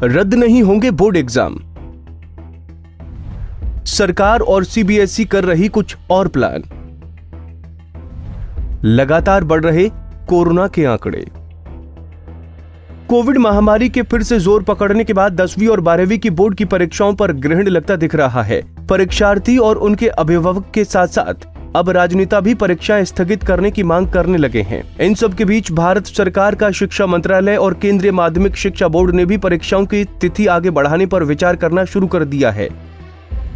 रद्द नहीं होंगे बोर्ड एग्जाम। सरकार और सीबीएसई कर रही कुछ और प्लान। लगातार बढ़ रहे कोरोना के आंकड़े। कोविड महामारी के फिर से जोर पकड़ने के बाद 10वीं और 12वीं की बोर्ड की परीक्षाओं पर ग्रहण लगता दिख रहा है। परीक्षार्थी और उनके अभिभावक के साथ साथ अब राजनेता भी परीक्षाएं स्थगित करने की मांग करने लगे हैं। इन सब के बीच भारत सरकार का शिक्षा मंत्रालय और केंद्रीय माध्यमिक शिक्षा बोर्ड ने भी परीक्षाओं की तिथि आगे बढ़ाने पर विचार करना शुरू कर दिया है।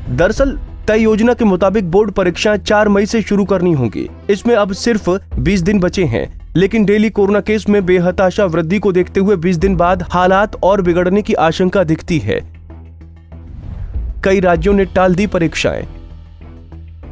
दरअसल तय योजना के मुताबिक बोर्ड परीक्षाएं 4 मई से शुरू करनी होंगी। इसमें अब सिर्फ 20 दिन बचे हैं, लेकिन डेली कोरोना केस में बेहताशा वृद्धि को देखते हुए 20 दिन बाद हालात और बिगड़ने की आशंका दिखती है। कई राज्यों ने टाल दी परीक्षाएं।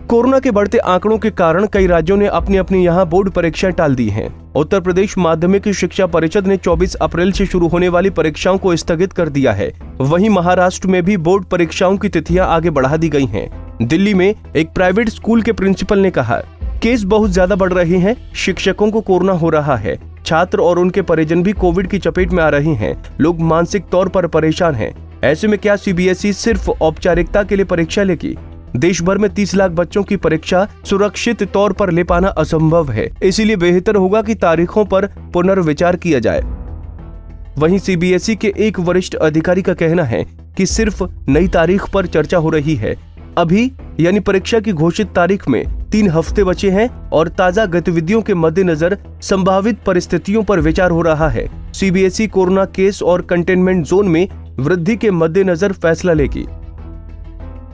कोरोना के बढ़ते आंकड़ों के कारण कई राज्यों ने अपनी यहां बोर्ड परीक्षाएं टाल दी हैं। उत्तर प्रदेश माध्यमिक शिक्षा परिषद ने 24 अप्रैल से शुरू होने वाली परीक्षाओं को स्थगित कर दिया है। वहीं महाराष्ट्र में भी बोर्ड परीक्षाओं की तिथियां आगे बढ़ा दी गई हैं। दिल्ली में एक प्राइवेट स्कूल के प्रिंसिपल ने कहा, केस बहुत ज्यादा बढ़ रहे हैं, शिक्षकों को कोरोना हो रहा है, छात्र और उनके परिजन भी कोविड की चपेट में आ रहे हैं, लोग मानसिक तौर पर परेशान हैं। ऐसे में क्या सीबीएसई सिर्फ औपचारिकता के लिए परीक्षा लेगी? देश भर में 30 लाख बच्चों की परीक्षा सुरक्षित तौर पर ले पाना असंभव है, इसीलिए बेहतर होगा कि तारीखों पर पुनर्विचार किया जाए। वहीं सीबीएसई के एक वरिष्ठ अधिकारी का कहना है कि सिर्फ नई तारीख पर चर्चा हो रही है। अभी यानी परीक्षा की घोषित तारीख में 3 हफ्ते बचे हैं और ताजा गतिविधियों के मद्देनजर संभावित परिस्थितियों पर विचार हो रहा है। सीबीएसई कोरोना केस और कंटेनमेंट जोन में वृद्धि के मद्देनजर फैसला लेगी।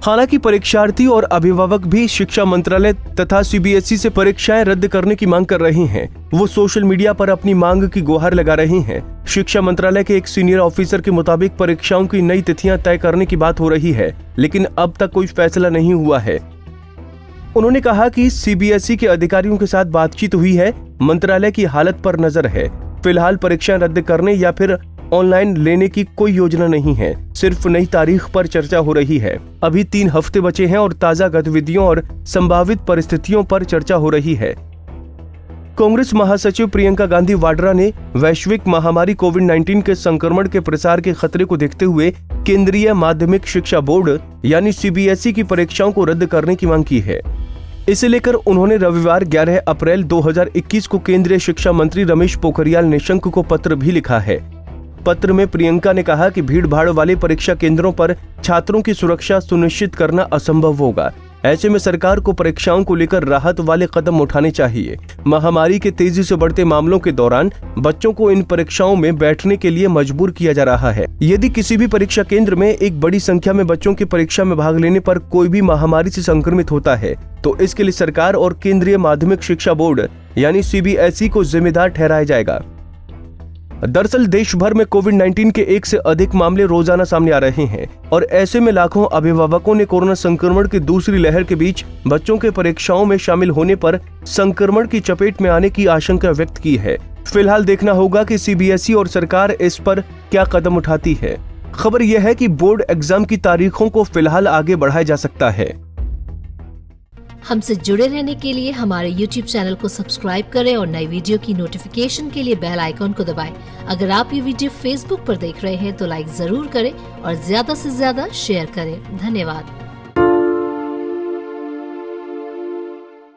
हालांकि परीक्षार्थी और अभिभावक भी शिक्षा मंत्रालय तथा सीबीएसई से परीक्षाएं रद्द करने की मांग कर रहे हैं। वो सोशल मीडिया पर अपनी मांग की गुहार लगा रहे हैं। शिक्षा मंत्रालय के एक सीनियर ऑफिसर के मुताबिक परीक्षाओं की नई तिथियां तय करने की बात हो रही है, लेकिन अब तक कोई फैसला नहीं हुआ है। उन्होंने कहा कि सीबीएसई के अधिकारियों के साथ बातचीत हुई है, मंत्रालय की हालत पर नजर है। फिलहाल परीक्षाएं रद्द करने या फिर ऑनलाइन लेने की कोई योजना नहीं है, सिर्फ नई तारीख पर चर्चा हो रही है। अभी 3 हफ्ते बचे हैं और ताजा गतिविधियों और संभावित परिस्थितियों पर चर्चा हो रही है। कांग्रेस महासचिव प्रियंका गांधी वाड्रा ने वैश्विक महामारी कोविड-19 के संक्रमण के प्रसार के खतरे को देखते हुए केंद्रीय माध्यमिक शिक्षा बोर्ड यानी सीबीएसई की परीक्षाओं को रद्द करने की मांग की है। इसे लेकर उन्होंने रविवार 11 अप्रैल 2021 को केंद्रीय शिक्षा मंत्री रमेश पोखरियाल निशंक को पत्र भी लिखा है। पत्र में प्रियंका ने कहा कि भीड़-भाड़ वाले परीक्षा केंद्रों पर छात्रों की सुरक्षा सुनिश्चित करना असंभव होगा। ऐसे में सरकार को परीक्षाओं को लेकर राहत वाले कदम उठाने चाहिए। महामारी के तेजी से बढ़ते मामलों के दौरान बच्चों को इन परीक्षाओं में बैठने के लिए मजबूर किया जा रहा है। यदि किसी भी परीक्षा केंद्र में एक बड़ी संख्या में बच्चों की परीक्षा में भाग लेने पर कोई भी महामारी से संक्रमित होता है, तो इसके लिए सरकार और केंद्रीय माध्यमिक शिक्षा बोर्ड यानी सीबीएसई को जिम्मेदार ठहराया जाएगा। दरअसल देश भर में कोविड-19 के 1 से अधिक मामले रोजाना सामने आ रहे हैं और ऐसे में लाखों अभिभावकों ने कोरोना संक्रमण की दूसरी लहर के बीच बच्चों के परीक्षाओं में शामिल होने पर संक्रमण की चपेट में आने की आशंका व्यक्त की है। फिलहाल देखना होगा कि सीबीएसई और सरकार इस पर क्या कदम उठाती है। खबर यह है कि बोर्ड एग्जाम की तारीखों को फिलहाल आगे बढ़ाया जा सकता है। हमसे जुड़े रहने के लिए हमारे YouTube चैनल को सब्सक्राइब करें और नई वीडियो की नोटिफिकेशन के लिए बेल आइकॉन को दबाएं। अगर आप ये वीडियो Facebook पर देख रहे हैं तो लाइक जरूर करें और ज्यादा से ज्यादा शेयर करें। धन्यवाद।